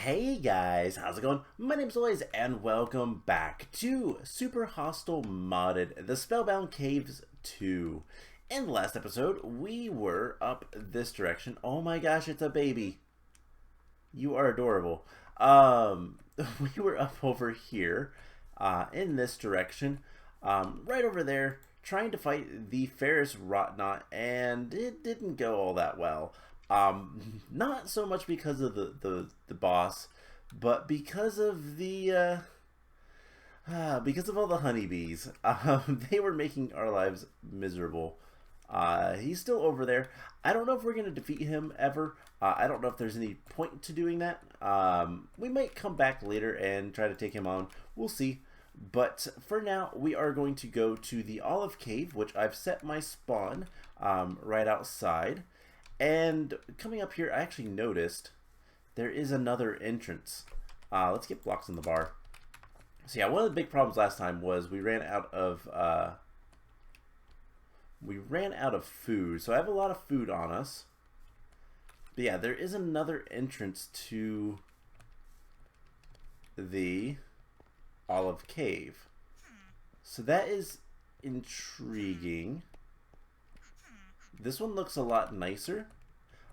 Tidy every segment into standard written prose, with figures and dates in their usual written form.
Hey guys, how's it going? My name's Lois and welcome back to Super Hostile Modded, the Spellbound Caves 2. In the last episode, we were up this direction. Oh my gosh, it's a baby. You are adorable. We were up over here, in this direction, right over there, trying to fight the Ferris Rotnot, and it didn't go all that well. Not so much because of the boss, but because of because of all the honeybees. They were making our lives miserable. He's still over there. I don't know if we're going to defeat him ever. I don't know if there's any point to doing that. We might come back later and try to take him on. We'll see. But for now, we are going to go to the Olive Cave, which I've set my spawn right outside. And coming up here, I actually noticed there is another entrance. Let's get blocks in the bar. So yeah, one of the big problems last time was we ran out of food. So I have a lot of food on us. But yeah, there is another entrance to the Olive Cave. So that is intriguing. This one looks a lot nicer,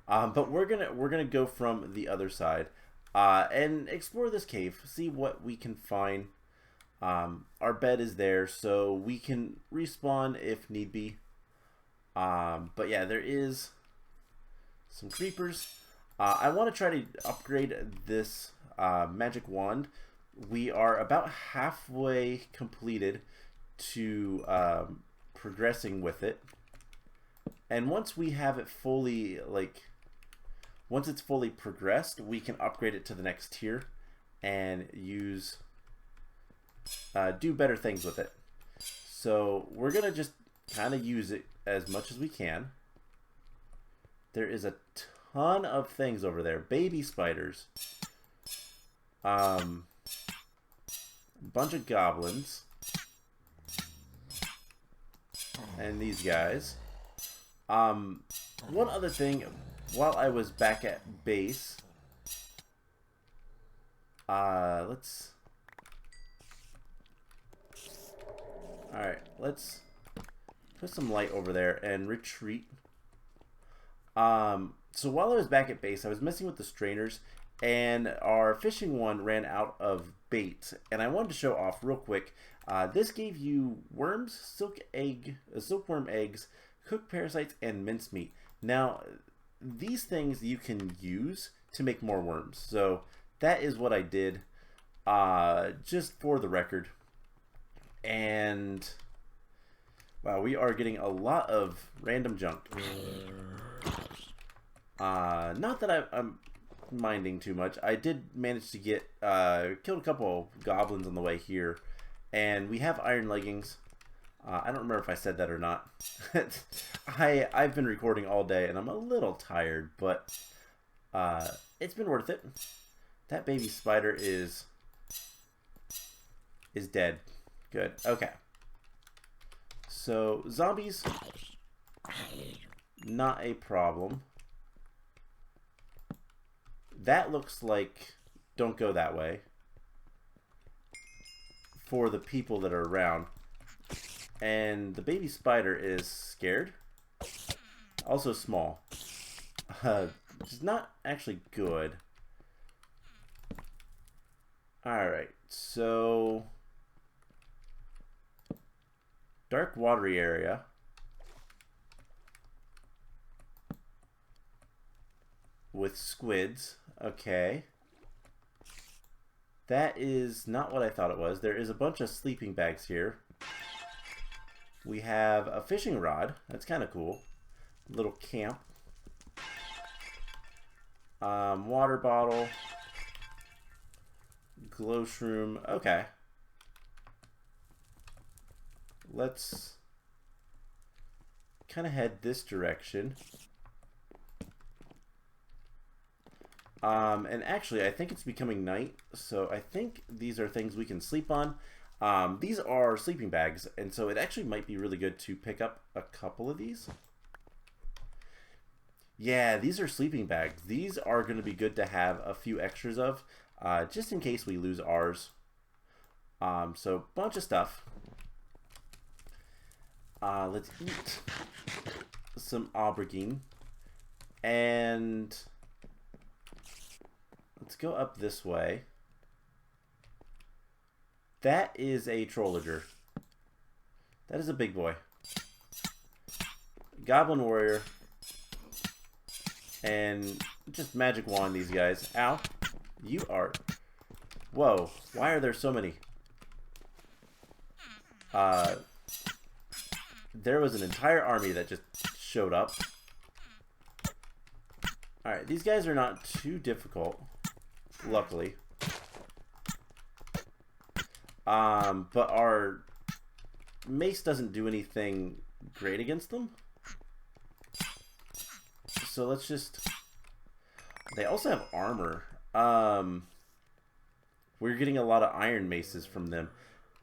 but we're gonna go from the other side and explore this cave, see what we can find. Our bed is there, so we can respawn if need be. But yeah, there is some creepers. I want to try to upgrade this magic wand. We are about halfway completed to progressing with it. And once we have it fully, once it's fully progressed, we can upgrade it to the next tier and do better things with it. So we're going to just kind of use it as much as we can. There is a ton of things over there. Baby spiders. Bunch of goblins. And these guys. One other thing, while I was back at base, let's put some light over there and retreat. So while I was back at base, I was messing with the strainers, and our fishing one ran out of bait, and I wanted to show off real quick. This gave you worms, silkworm eggs, cooked parasites, and mincemeat. Now, these things you can use to make more worms. So that is what I did, just for the record. And wow, we are getting a lot of random junk. Not that I'm minding too much. I did manage to get killed a couple of goblins on the way here, and we have iron leggings. I don't remember if I said that or not. I've been recording all day and I'm a little tired, but it's been worth it. That baby spider is dead. Good. Okay. So zombies, not a problem. That looks like don't go that way for the people that are around. And the baby spider is scared. Also small. Which is not actually good. Alright, so dark watery area. With squids. Okay. That is not what I thought it was. There is a bunch of sleeping bags here. We have a fishing rod. That's kind of cool. Little camp. Water bottle. Glow shroom. Okay. Let's kind of head this direction. And actually, I think it's becoming night, so I think these are things we can sleep on. These are sleeping bags, and so it actually might be really good to pick up a couple of these. Yeah, these are sleeping bags. These are going to be good to have a few extras of, just in case we lose ours. So, bunch of stuff. Let's eat some aubergine. And let's go up this way. That is a Trollager. That is a big boy. Goblin Warrior. And just magic wand these guys. Ow. You are... Whoa. Why are there so many? There was an entire army that just showed up. Alright, these guys are not too difficult. Luckily. But our mace doesn't do anything great against them. So let's just... They also have armor. We're getting a lot of iron maces from them.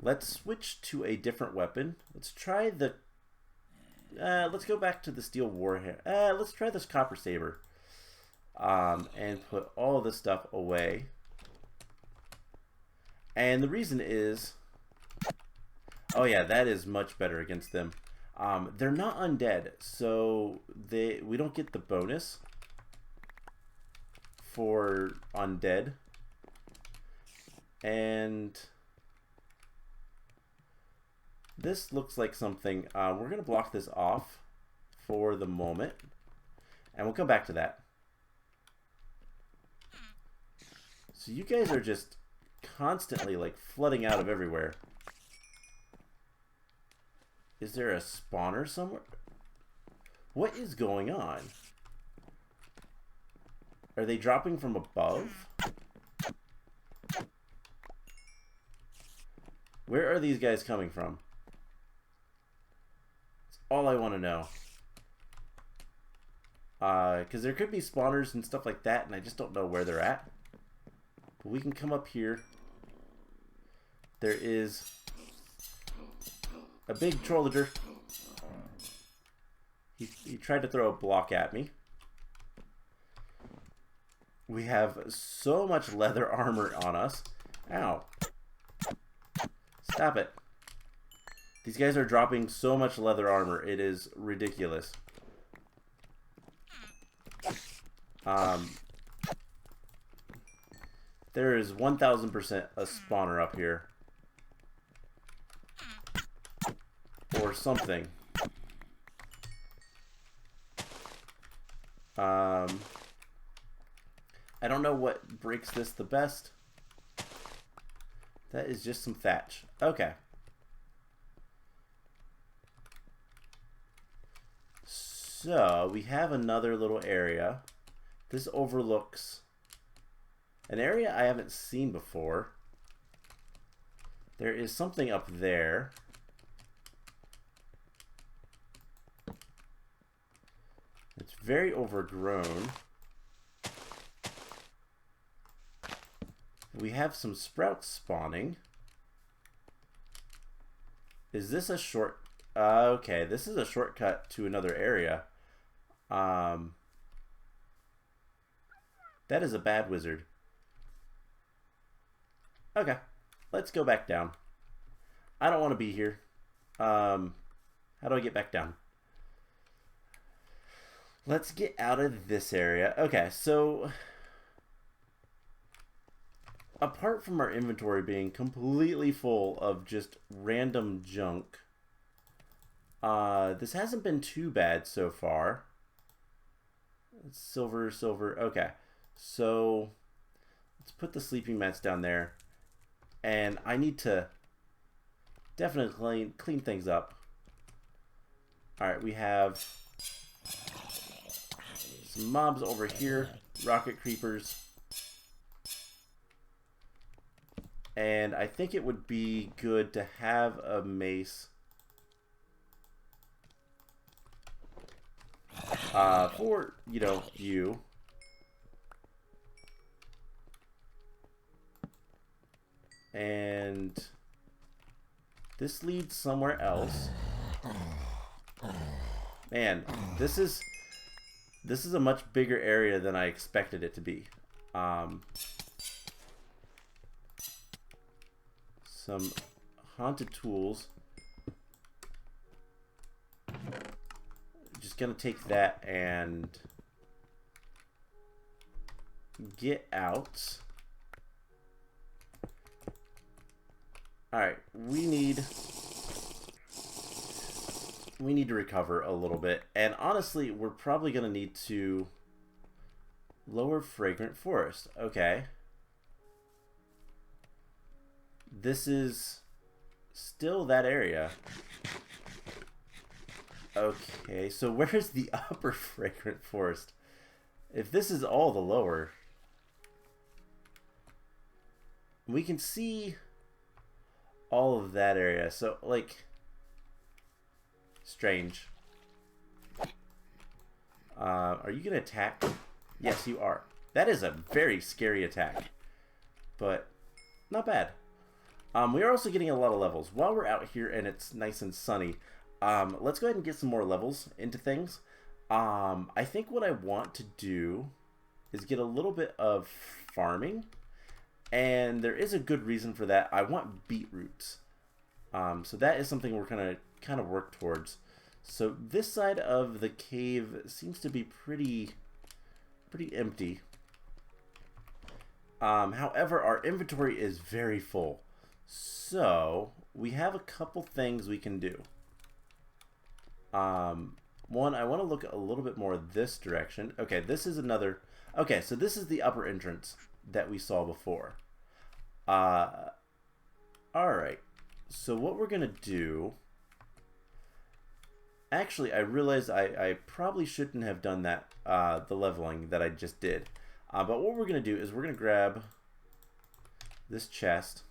Let's switch to a different weapon. Let's try the... let's go back to the steel warhammer. Let's try this copper saber. And put all this stuff away. And the reason is... Oh yeah, that is much better against them. They're not undead, so we don't get the bonus for undead. And this looks like something... we're going to block this off for the moment. And we'll come back to that. So you guys are just constantly like flooding out of everywhere. Is there a spawner somewhere? What is going on? Are they dropping from above? Where are these guys coming from? That's all I want to know. Because there could be spawners and stuff like that, and I just don't know where they're at. But we can come up here. There is a big Trollager. He tried to throw a block at me. We have so much leather armor on us. Ow. Stop it. These guys are dropping so much leather armor. It is ridiculous. There is 1000% a spawner up here. Or something. I don't know what breaks this the best. That is just some thatch. Okay. So, we have another little area. This overlooks an area I haven't seen before. There is something up there. It's very overgrown. We have some sprouts spawning. Is this a short... okay, this is a shortcut to another area. That is a bad wizard. Okay, let's go back down. I don't want to be here. How do I get back down? Let's get out of this area. Okay, so... apart from our inventory being completely full of just random junk, this hasn't been too bad so far. Silver, silver. Okay, so let's put the sleeping mats down there. And I need to definitely clean things up. Alright, we have some mobs over here. Rocket creepers. And I think it would be good to have a mace for, you know, you. And this leads somewhere else. Man, this is This is a much bigger area than I expected it to be. Some haunted tools. Just gonna take that and get out. Alright, we need to recover a little bit. And honestly, we're probably gonna need to lower fragrant forest. Okay. This is still that area. Okay, so where's the upper fragrant forest? If this is all the lower, we can see all of that area. So, like, strange. Are you gonna attack? Yes, you are. That is a very scary attack, but not bad. We are also getting a lot of levels. While we're out here and it's nice and sunny, let's go ahead and get some more levels into things. I think what I want to do is get a little bit of farming, and there is a good reason for that. I want beetroots. So that is something we're gonna kind of work towards. So this side of the cave seems to be pretty empty. However, our inventory is very full. So we have a couple things we can do. One, I want to look a little bit more this direction. Okay, this is another... Okay, so this is the upper entrance that we saw before. Alright. So what we're going to do... Actually, I realized I probably shouldn't have done that, the leveling that I just did. But what we're going to do is we're going to grab this chest.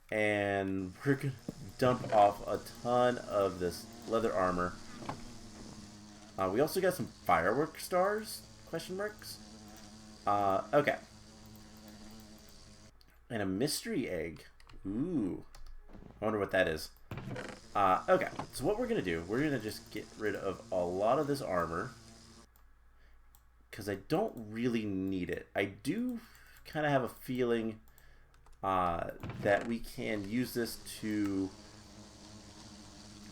And we're going to dump off a ton of this leather armor. We also got some firework stars? Question marks? Okay. And a mystery egg. Ooh. I wonder what that is. Okay. So what we're going to do, we're going to just get rid of a lot of this armor. Because I don't really need it. I do kind of have a feeling that we can use this to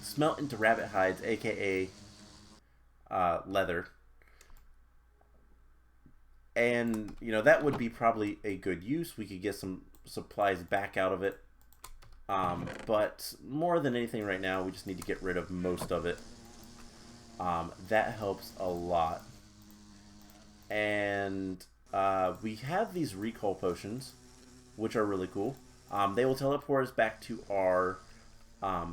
smelt into rabbit hides, aka leather. And, you know, that would be probably a good use. We could get some supplies back out of it. But more than anything right now, we just need to get rid of most of it. That helps a lot. And we have these recall potions, which are really cool. They will teleport us back to our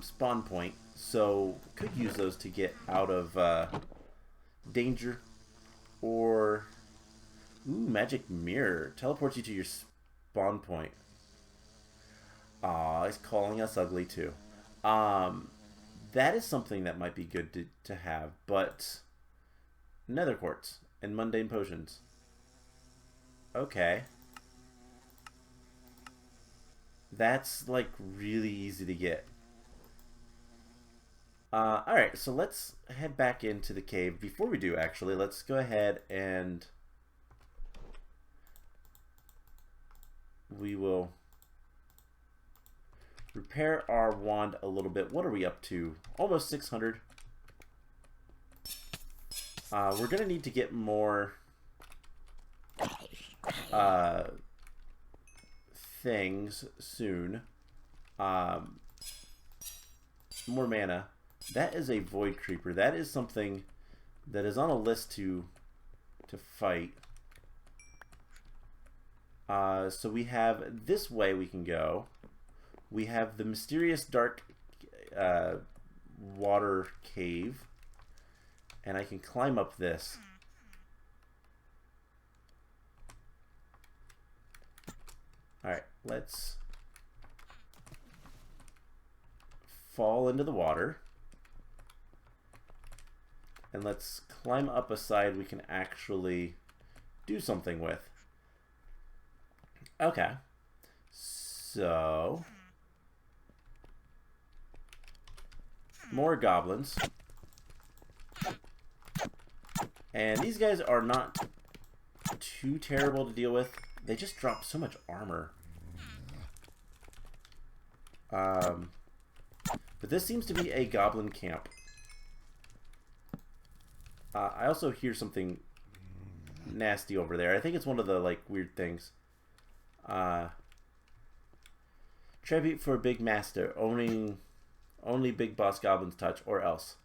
spawn point, so could use those to get out of danger. Or, ooh, magic mirror teleports you to your spawn point. Aw, he's calling us ugly too. That is something that might be good to have, but nether quartz and mundane potions. Okay. That's, like, really easy to get. Alright, so let's head back into the cave. Before we do, actually, let's go ahead and we will repair our wand a little bit. What are we up to? Almost 600. We're going to need to get more things soon. More mana. That is a void creeper. That is something that is on a list to fight. So we have this way we can go. We have the mysterious dark water cave, and I can climb up this. Alright, let's fall into the water. And let's climb up a side we can actually do something with. Okay. So, more goblins. And these guys are not too terrible to deal with. They just drop so much armor. But this seems to be a goblin camp. I also hear something nasty over there. I think it's one of the like weird things. Tribute for Big Master. Only Big Boss Goblins touch, or else.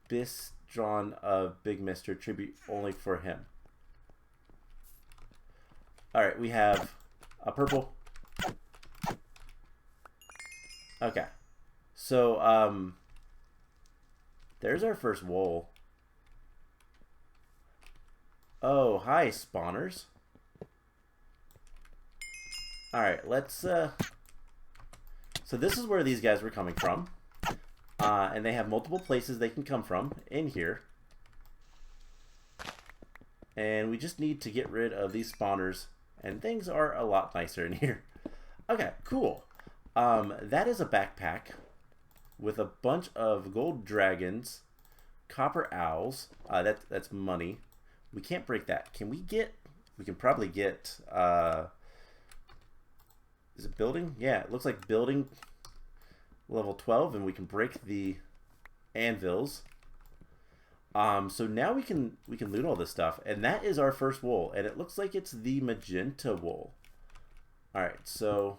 Bis drawn of Big Mister. Tribute only for him. Alright, we have a purple. Okay. So, there's our first wool. Oh, hi, spawners. Alright, let's, so this is where these guys were coming from. And they have multiple places they can come from in here. And we just need to get rid of these spawners. And things are a lot nicer in here. Okay, cool. That is a backpack with a bunch of gold dragons, copper owls. That's money. We can't break that. Can we get... We can probably get... is it building? Yeah, it looks like building level 12, and we can break the anvils. So now we can loot all this stuff, and that is our first wool, and it looks like it's the magenta wool. Alright, so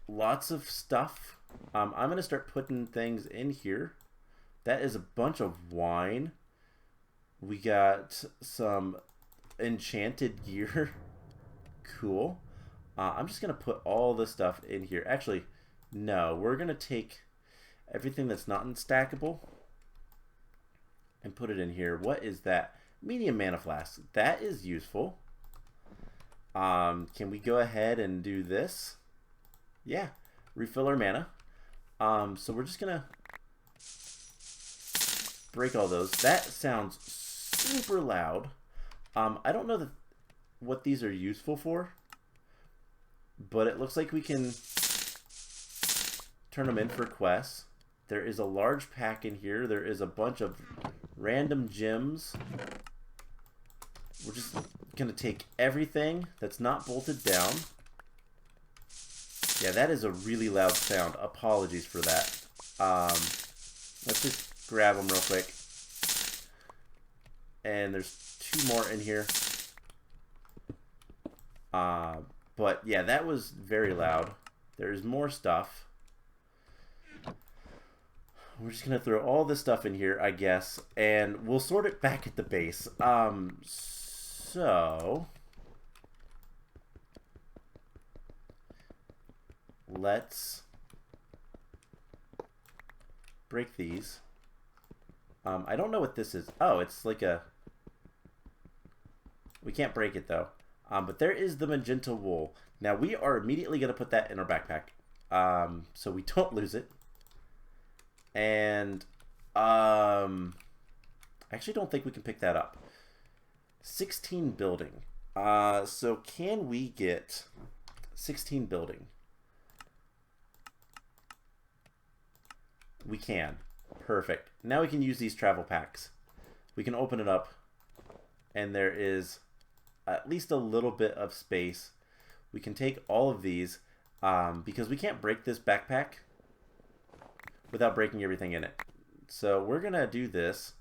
lots of stuff. I'm going to start putting things in here. That is a bunch of wine. We got some enchanted gear. Cool. I'm just going to put all this stuff in here. Actually, no. We're going to take everything that's not unstackable and put it in here. What is that? Medium mana flask. That is useful. Can we go ahead and do this? Yeah. Refill our mana. So we're just going to break all those. That sounds super loud. I don't know what these are useful for, but it looks like we can turn them in for quests. There is a large pack in here. There is a bunch of random gems. We're just going to take everything that's not bolted down. Yeah, that is a really loud sound. Apologies for that. Let's just grab them real quick. And there's 2 more in here. But yeah, that was very loud. There's more stuff. We're just going to throw all this stuff in here, I guess, and we'll sort it back at the base. So let's break these. I don't know what this is. Oh, it's like a... We can't break it, though. But there is the magenta wool. Now, we are immediately going to put that in our backpack, so we don't lose it. And I actually don't think we can pick that up. 16 building. So can we get 16 building? We can. Perfect. Now we can use these travel packs. We can open it up, and there is at least a little bit of space. We can take all of these because we can't break this backpack without breaking everything in it. So we're going to do this.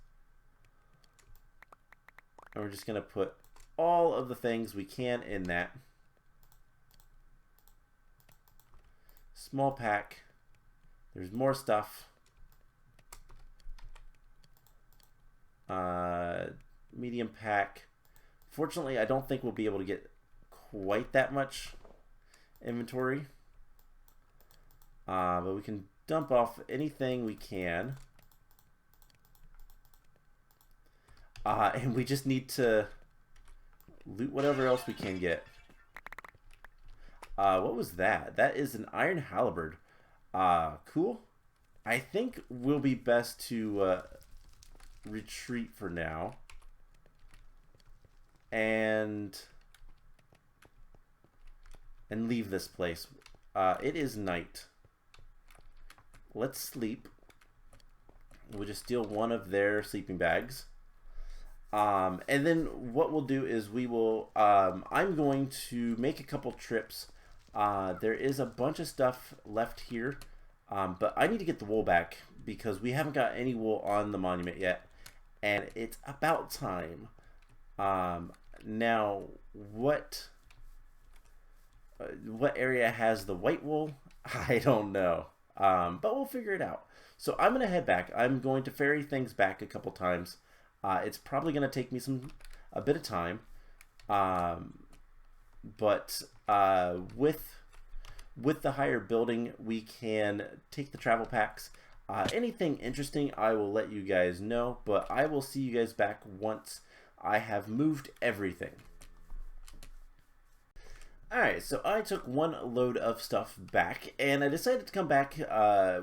And we're just going to put all of the things we can in that. Small pack. There's more stuff. Medium pack. Fortunately, I don't think we'll be able to get quite that much inventory. But we can dump off anything we can. And we just need to loot whatever else we can get. What was that? That is an iron halberd. Cool. I think we'll be best to retreat for now. And leave this place. It is night. Let's sleep. We'll just steal one of their sleeping bags. And then what we'll do is we will, I'm going to make a couple trips. There is a bunch of stuff left here, but I need to get the wool back because we haven't got any wool on the monument yet, and it's about time. Now, what area has the white wool? I don't know, but we'll figure it out. So I'm going to head back. I'm going to ferry things back a couple times. It's probably going to take me a bit of time, but with the higher building, we can take the travel packs. Anything interesting, I will let you guys know, but I will see you guys back once I have moved everything. Alright, so I took one load of stuff back, and I decided to come back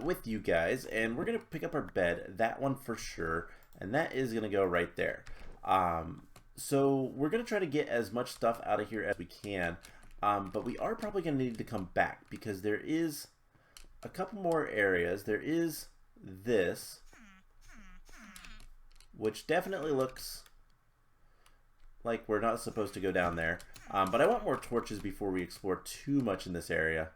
with you guys, and we're going to pick up our bed, that one for sure, and that is going to go right there. So we're going to try to get as much stuff out of here as we can, but we are probably going to need to come back, because there is a couple more areas. There is this, which definitely looks like we're not supposed to go down there. But I want more torches before we explore too much in this area.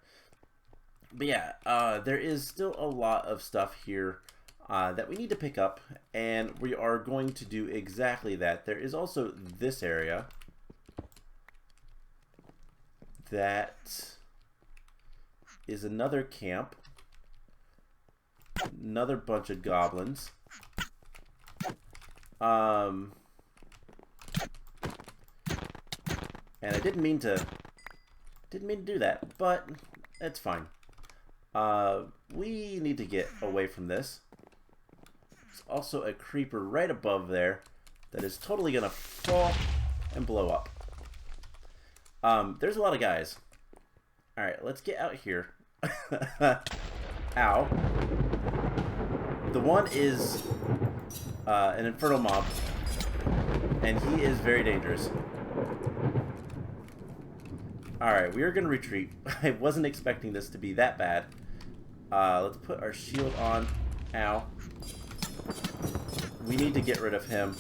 But yeah, there is still a lot of stuff here that we need to pick up, and we are going to do exactly that. There is also this area that is another camp, another bunch of goblins. And I didn't mean to do that, but it's fine. We need to get away from this. There's also a creeper right above there that is totally gonna fall and blow up. There's a lot of guys. Alright, let's get out here. Ow. The one is an infernal mob, and he is very dangerous. Alright, we are going to retreat. I wasn't expecting this to be that bad. Let's put our shield on. Ow. We need to get rid of him.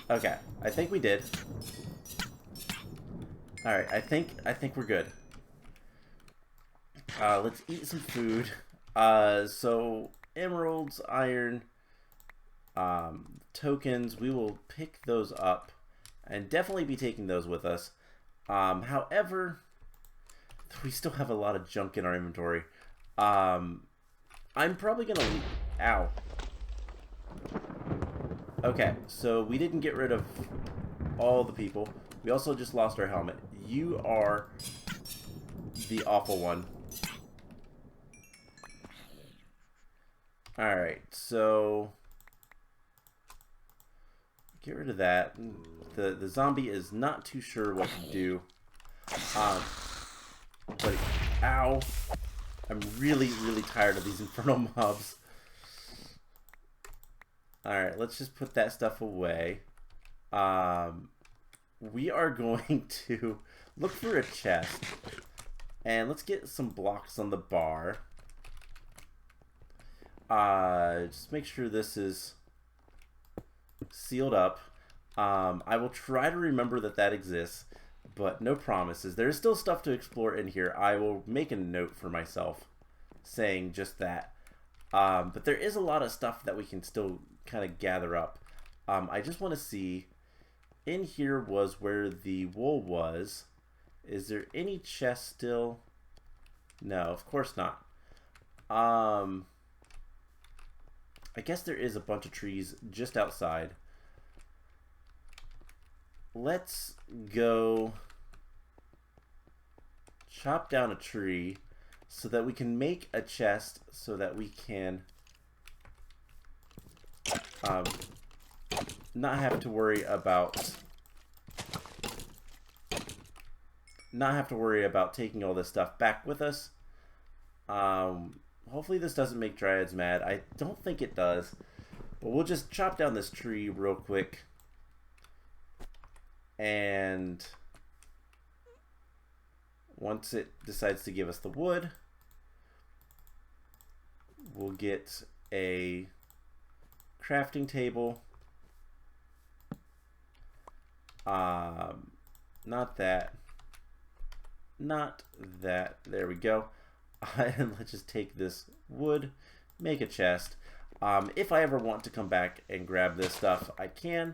Okay, I think we did. Alright, I think we're good. Let's eat some food. So, emeralds, iron, tokens, we will pick those up. And definitely be taking those with us. However, we still have a lot of junk in our inventory. I'm probably going to... Ow. Okay, so we didn't get rid of all the people. We also just lost our helmet. You are the awful one. Alright, so... get rid of that. The zombie is not too sure what to do. But, ow. I'm really, really tired of these infernal mobs. Alright, let's just put that stuff away. We are going to look for a chest. And let's get some blocks on the bar. Just make sure this is sealed up. I will try to remember that exists, but no promises. There is still stuff to explore in here. I will make a note for myself saying just that. But there is a lot of stuff that we can still kind of gather up. I just want to see, in here was where the wool was. Is there any chest still? No, of course not. I guess there is a bunch of trees just outside. Let's go chop down a tree so that we can make a chest so that we can not have to worry about taking all this stuff back with us. Hopefully this doesn't make dryads mad. I don't think it does. But we'll just chop down this tree real quick. And once it decides to give us the wood, We'll get a crafting table. Not that. Not that. There we go. And let's just take this wood, make a chest. If I ever want to come back and grab this stuff, I can.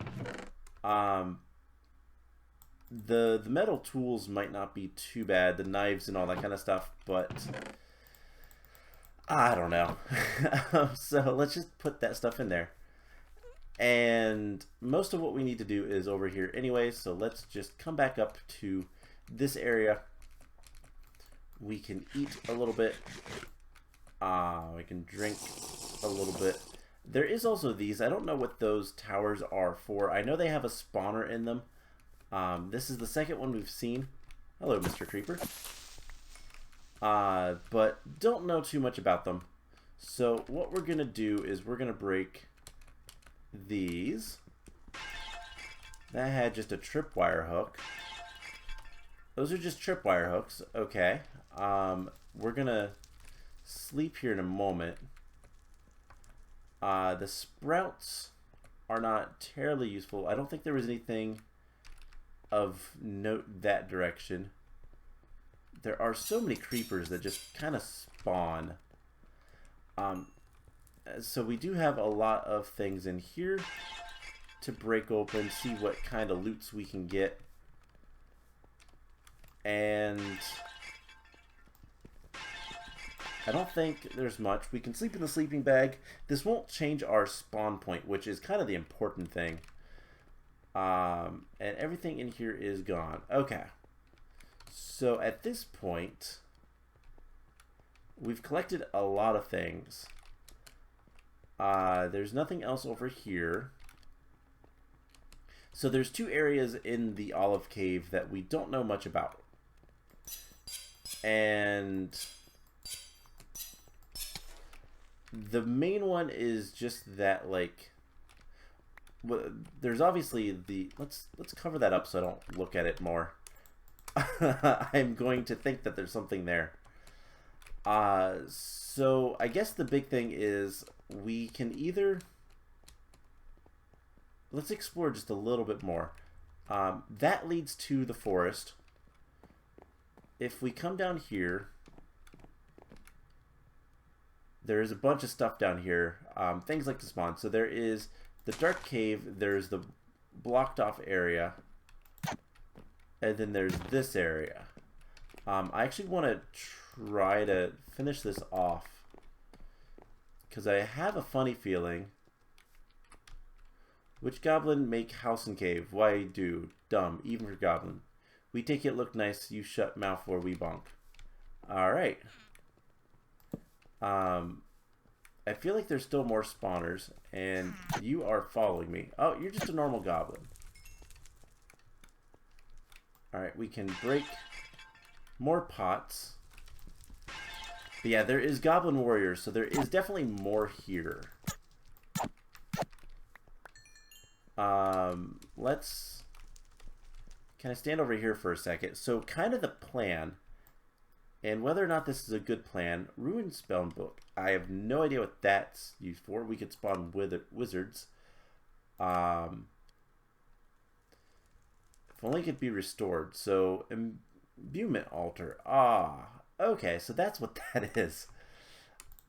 The metal tools might not be too bad, the knives and all that kind of stuff, but I don't know. So let's just put that stuff in there. And most of what we need to do is over here anyway, so let's just come back up to this area. We can eat a little bit. We can drink a little bit. There is also these. I don't know what those towers are for. I know they have a spawner in them. This is the second one we've seen. Hello, Mr. Creeper. But don't know too much about them. So what we're going to do is we're going to break these. That had just a tripwire hook. Those are just tripwire hooks. Okay. We're going to sleep here in a moment. The sprouts are not terribly useful. I don't think there was anything of note that direction. There are so many creepers that just kind of spawn. So we do have a lot of things in here to break open, see what kind of loots we can get. And I don't think there's much. We can sleep in the sleeping bag. This won't change our spawn point, which is kind of the important thing. And everything in here is gone. Okay. So at this point, we've collected a lot of things. There's nothing else over here. So there's two areas in the olive cave that we don't know much about. And the main one is just that, like, there's obviously the, let's cover that up so I don't look at it more. I'm going to think that there's something there. So I guess the big thing is we can either, let's explore just a little bit more. That leads to the forest. If we come down here, there is a bunch of stuff down here. Things like to spawn. So there is the dark cave, there's the blocked off area, and then there's this area. I actually want to try to finish this off because I have a funny feeling. Which goblin make house and cave? Why do? Dumb, even for goblin. We take it look nice, you shut mouth or we bonk. Alright. I feel like there's still more spawners, and you are following me. Oh, you're just a normal goblin. Alright, we can break more pots. But yeah, there is goblin warriors, so there is definitely more here. Let's... Can I stand over here for a second? So kind of the plan, and whether or not this is a good plan, Ruined Spellbook. I have no idea what that's used for. We could spawn wizards. If only it could be restored. So, imbuement altar. Okay, so that's what that is.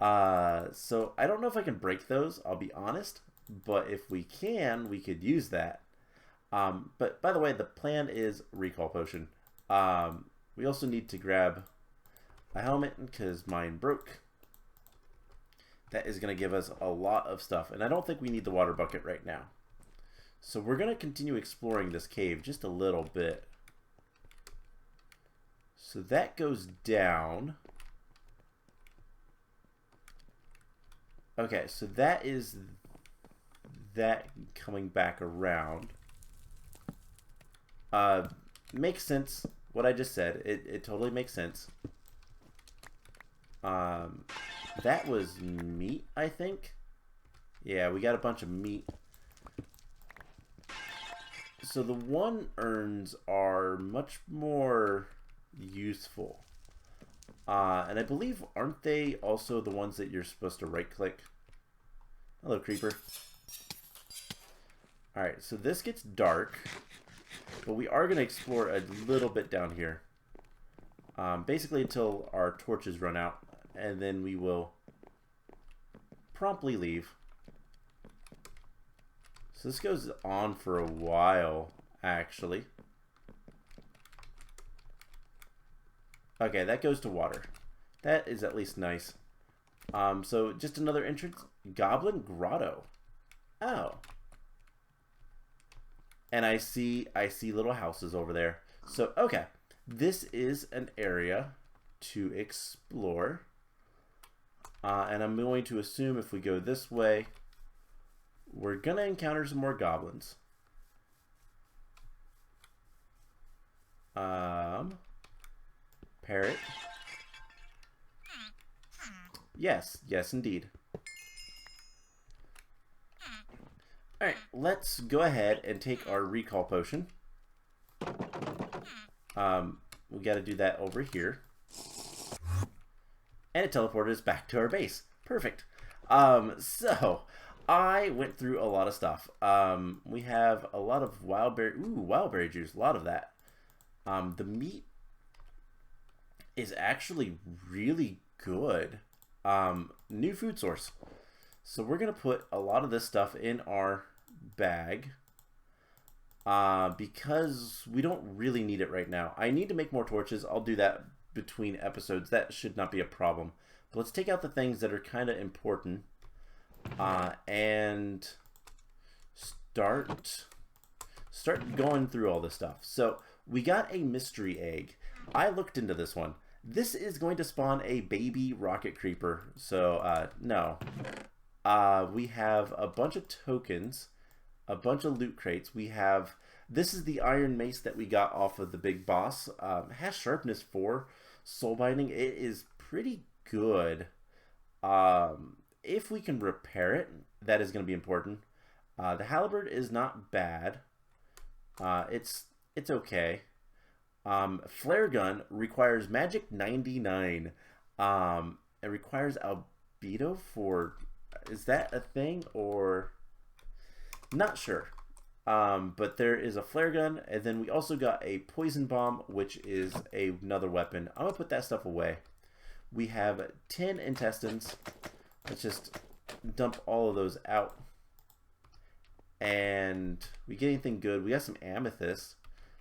So I don't know if I can break those, I'll be honest. But if we can, we could use that. But by the way, the plan is recall potion. We also need to grab a helmet because mine broke. That is going to give us a lot of stuff. And I don't think we need the water bucket right now. So we're going to continue exploring this cave just a little bit. So that goes down. Okay, so that is that coming back around. Makes sense. What I just said. It totally makes sense. That was meat, I think. Yeah, we got a bunch of meat. So the 1 urns are much more useful. And I believe, aren't they also the ones that you're supposed to right-click? Hello, creeper. Alright, so this gets dark. But we are going to explore a little bit down here. Basically until our torches run out. And then we will promptly leave. So this goes on for a while, actually. Okay, that goes to water. That is at least nice. So just another entrance. Goblin Grotto. Oh. And I see little houses over there. So, okay. This is an area to explore. And I'm going to assume if we go this way, we're going to encounter some more goblins. Parrot. Yes, yes indeed. Alright, let's go ahead and take our recall potion. We got to do that over here. And it teleported us back to our base. Perfect. So, I went through a lot of stuff. We have a lot of wild berry juice, a lot of that. The meat is actually really good. New food source. So we're going to put a lot of this stuff in our bag because we don't really need it right now. I need to make more torches. I'll do that between episodes. That should not be a problem. But let's take out the things that are kind of important and start going through all this stuff. So we got a mystery egg. I looked into this one. This is going to spawn a baby rocket creeper. So no. We have a bunch of tokens, a bunch of loot crates. We have, this is the iron mace that we got off of the big boss. Has sharpness 4, soul binding. It is pretty good. If we can repair it, that is going to be important. The halberd is not bad. It's okay. Flare gun requires magic 99. It requires albedo for, is that a thing or not sure. But there is a flare gun, and then we also got a poison bomb, which is another weapon. I'm gonna put that stuff away. We have 10 intestines. Let's just dump all of those out. And we get anything good. We got some amethyst,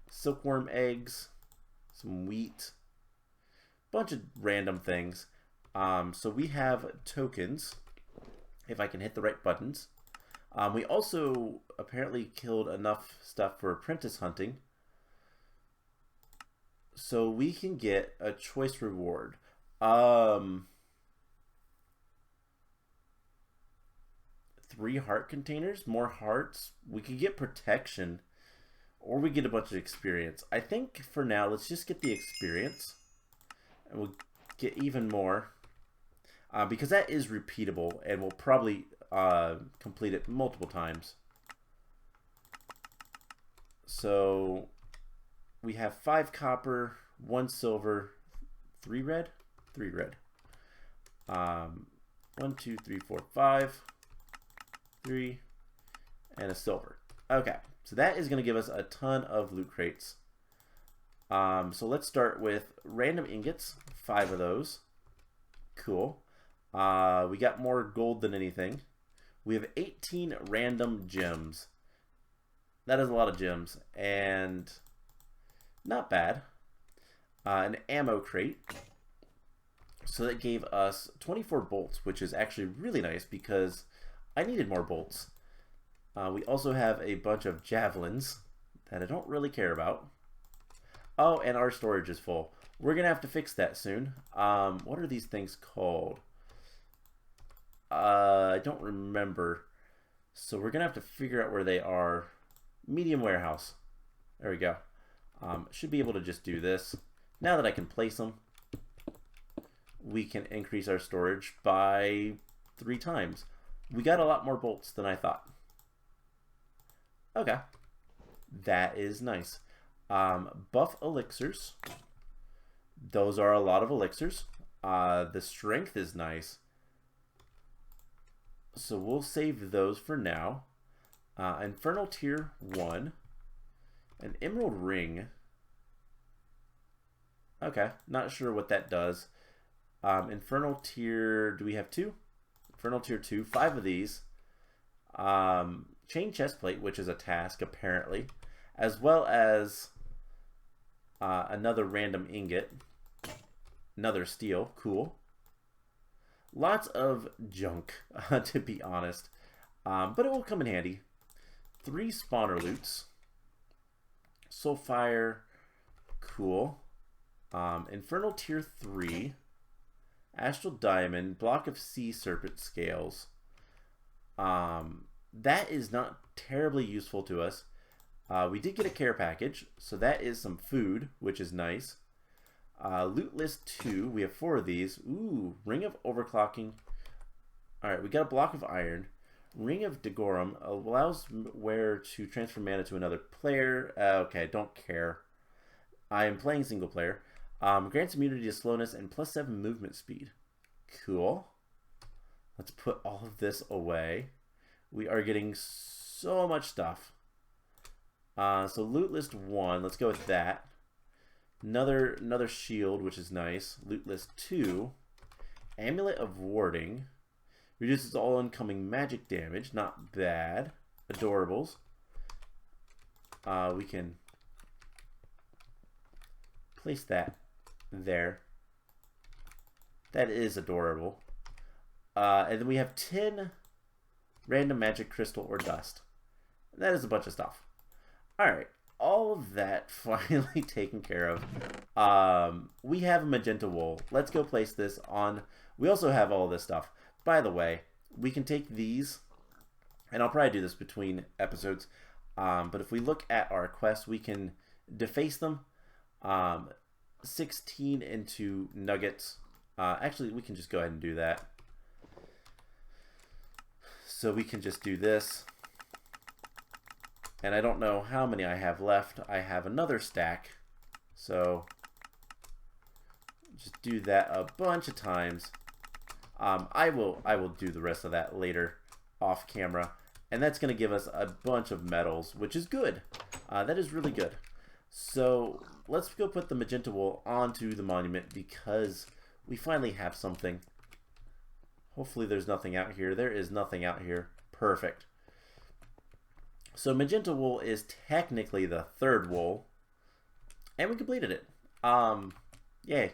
silkworm eggs, some wheat, bunch of random things. So we have tokens, if I can hit the right buttons. We also apparently killed enough stuff for apprentice hunting, so we can get a choice reward. 3 heart containers, more hearts. We could get protection, or we get a bunch of experience. I think for now, let's just get the experience, and we'll get even more, because that is repeatable, and we'll probably complete it multiple times. So we have 5 copper, 1 silver, 3 red, 3 red. 1, 2, 3, 4, 5, 3, and a silver. Okay, so that is going to give us a ton of loot crates. So let's start with random ingots, 5 of those. Cool. We got more gold than anything. We have 18 random gems. That is a lot of gems, and not bad. An ammo crate. So that gave us 24 bolts, which is actually really nice because I needed more bolts. We also have a bunch of javelins that I don't really care about. Oh, and our storage is full. We're going to have to fix that soon. What are these things called? I don't remember. So we're going to have to figure out where they are. Medium warehouse. There we go. Should be able to just do this. Now that I can place them, we can increase our storage by 3 times. We got a lot more bolts than I thought. Okay. That is nice. Buff elixirs. Those are a lot of elixirs. The strength is nice. So we'll save those for now. Infernal tier 1. An emerald ring. Okay, not sure what that does. Infernal tier, do we have 2? Infernal tier 2, 5 of these. Chain chestplate, which is a task apparently, as well as another random ingot, another steel, cool. Lots of junk, to be honest, but it will come in handy. 3 spawner loots, soulfire, cool. Infernal tier 3, astral diamond, block of sea serpent scales. That is not terribly useful to us. We did get a care package, so that is some food, which is nice. Loot list 2, we have 4 of these. Ooh, ring of overclocking. Alright, we got a block of iron. Ring of Degorum allows wearer to transfer mana to another player. Okay, don't care. I am playing single player. Grants immunity to slowness and +7 movement speed. Cool. Let's put all of this away. We are getting so much stuff. So loot list 1, let's go with that. Another shield, which is nice. Loot list 2, amulet of warding. Reduces all incoming magic damage, not bad. Adorables. We can place that there. That is adorable. And then we have 10 random magic crystal or dust. That is a bunch of stuff. Alright, all of that finally taken care of. We have a magenta wool. Let's go place this on. We also have all this stuff. By the way, we can take these, and I'll probably do this between episodes, but if we look at our quest, we can deface them. 16 into nuggets. Actually, we can just go ahead and do that. So we can just do this. And I don't know how many I have left. I have another stack. So just do that a bunch of times. I will do the rest of that later off camera. And that's going to give us a bunch of metals, which is good. That is really good. So let's go put the magenta wool onto the monument because we finally have something. Hopefully there's nothing out here. There is nothing out here. Perfect. So magenta wool is technically the 3rd wool. And we completed it. Yay.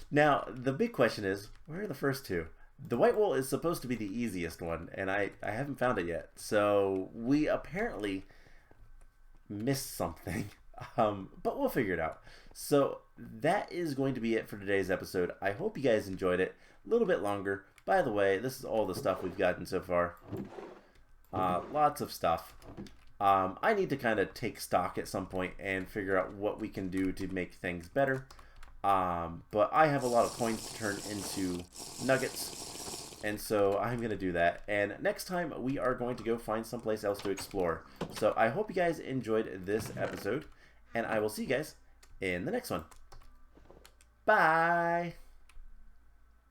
Now, the big question is, where are the first 2? The white wool is supposed to be the easiest one, and I haven't found it yet. So we apparently missed something. But we'll figure it out. So that is going to be it for today's episode. I hope you guys enjoyed it. A little bit longer. By the way, this is all the stuff we've gotten so far. Lots of stuff. I need to kind of take stock at some point and figure out what we can do to make things better. But I have a lot of coins to turn into nuggets, and so I'm going to do that. And next time we are going to go find someplace else to explore. So I hope you guys enjoyed this episode, and I will see you guys in the next one. Bye!